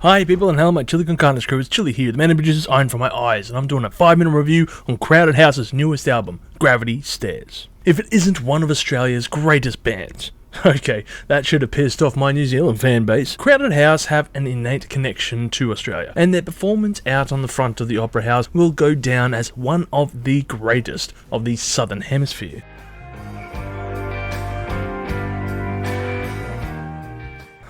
Hi people, and hello my Chili con Carne crew, it's Chili here, the man who produces Iron from My Eyes, and I'm doing a 5-minute review on Crowded House's newest album, Gravity Stairs. If it isn't one of Australia's greatest bands, okay, that should have pissed off my New Zealand fan base. Crowded House have an innate connection to Australia, and their performance out on the front of the Opera House will go down as one of the greatest of the Southern Hemisphere.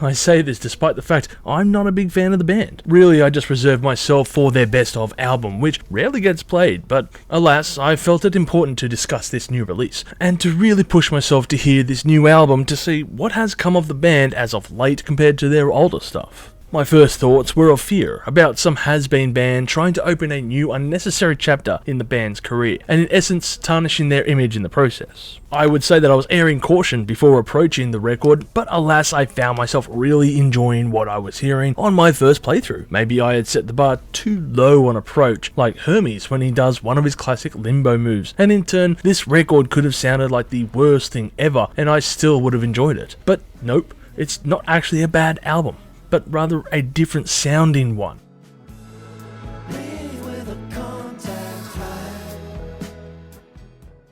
I say this despite the fact I'm not a big fan of the band. Really, I just reserve myself for their best of album, which rarely gets played, but alas, I felt it important to discuss this new release, and to really push myself to hear this new album to see what has come of the band as of late compared to their older stuff. My first thoughts were of fear about some has-been band trying to open a new unnecessary chapter in the band's career, and in essence tarnishing their image in the process. I would say that I was airing caution before approaching the record, but alas I found myself really enjoying what I was hearing on my first playthrough. Maybe I had set the bar too low on approach, like Hermes when he does one of his classic limbo moves, and in turn this record could have sounded like the worst thing ever and I still would have enjoyed it. But nope, it's not actually a bad album, but rather a different sounding one.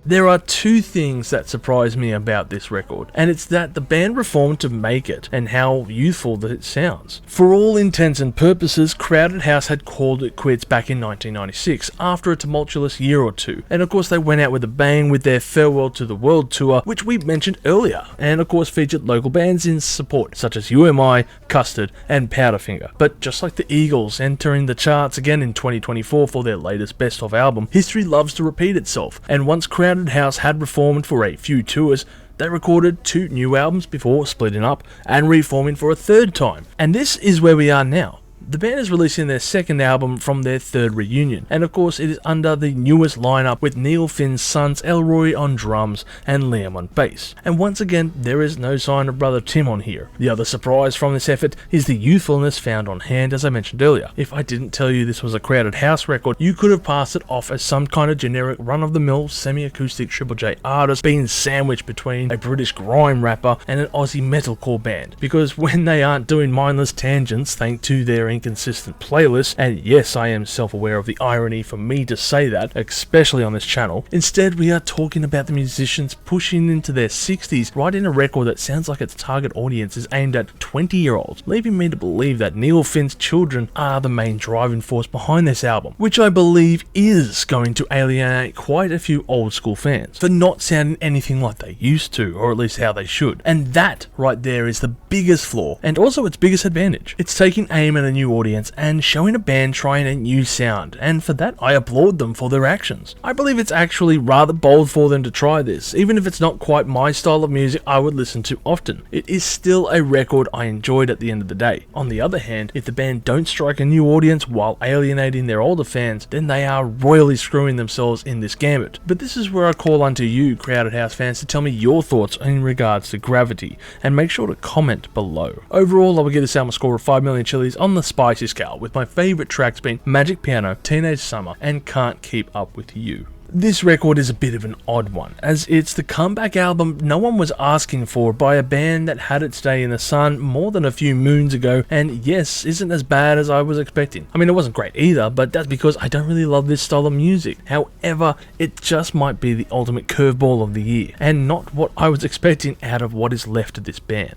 There are two things that surprise me about this record, and it's that the band reformed to make it, and how youthful that it sounds. For all intents and purposes, Crowded House had called it quits back in 1996, after a tumultuous year or two, and of course they went out with a bang with their Farewell to the World tour, which we mentioned earlier, and of course featured local bands in support, such as UMI, Custard, and Powderfinger. But just like the Eagles entering the charts again in 2024 for their latest best of album, history loves to repeat itself, and once Crowded House had reformed for a few tours, they recorded 2 new albums before splitting up and reforming for a third time. And this is where we are now. The band is releasing their second album from their third reunion, and of course it is under the newest lineup with Neil Finn's sons Elroy on drums and Liam on bass. And once again, there is no sign of brother Tim on here. The other surprise from this effort is the youthfulness found on hand, as I mentioned earlier. If I didn't tell you this was a Crowded House record, you could have passed it off as some kind of generic run-of-the-mill semi-acoustic Triple J artist being sandwiched between a British grime rapper and an Aussie metalcore band, because when they aren't doing mindless tangents thanks to their inconsistent playlist, and yes, I am self-aware of the irony for me to say that, especially on this channel, instead we are talking about the musicians pushing into their 60s, writing a record that sounds like its target audience is aimed at 20-year-olds, leaving me to believe that Neil Finn's children are the main driving force behind this album, which I believe is going to alienate quite a few old school fans for not sounding anything like they used to, or at least how they should. And that right there is the biggest flaw, and also its biggest advantage. It's taking aim at a new audience and showing a band trying a new sound, and for that I applaud them for their actions. I believe it's actually rather bold for them to try this, even if it's not quite my style of music I would listen to often. It is still a record I enjoyed at the end of the day. On the other hand, if the band don't strike a new audience while alienating their older fans, then they are royally screwing themselves in this gambit. But this is where I call unto you, Crowded House fans, to tell me your thoughts in regards to Gravity, and make sure to comment below. Overall, I will give this album a score of 5 million chilies on the spicy scale, with my favourite tracks being Magic Piano, Teenage Summer, and Can't Keep Up With You. This record is a bit of an odd one, as it's the comeback album no one was asking for by a band that had its day in the sun more than a few moons ago, and yes, isn't as bad as I was expecting. I mean, it wasn't great either, but that's because I don't really love this style of music. However, it just might be the ultimate curveball of the year, and not what I was expecting out of what is left of this band.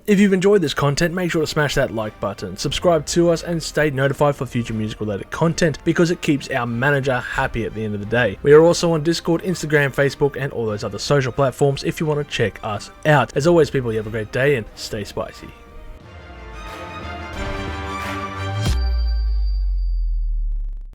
If you've enjoyed this content, make sure to smash that like button, subscribe to us, and stay notified for future music related content, because it keeps our manager happy at the end of the day. We are also on Discord, Instagram, Facebook, and all those other social platforms if you want to check us out. As always people, you have a great day and stay spicy.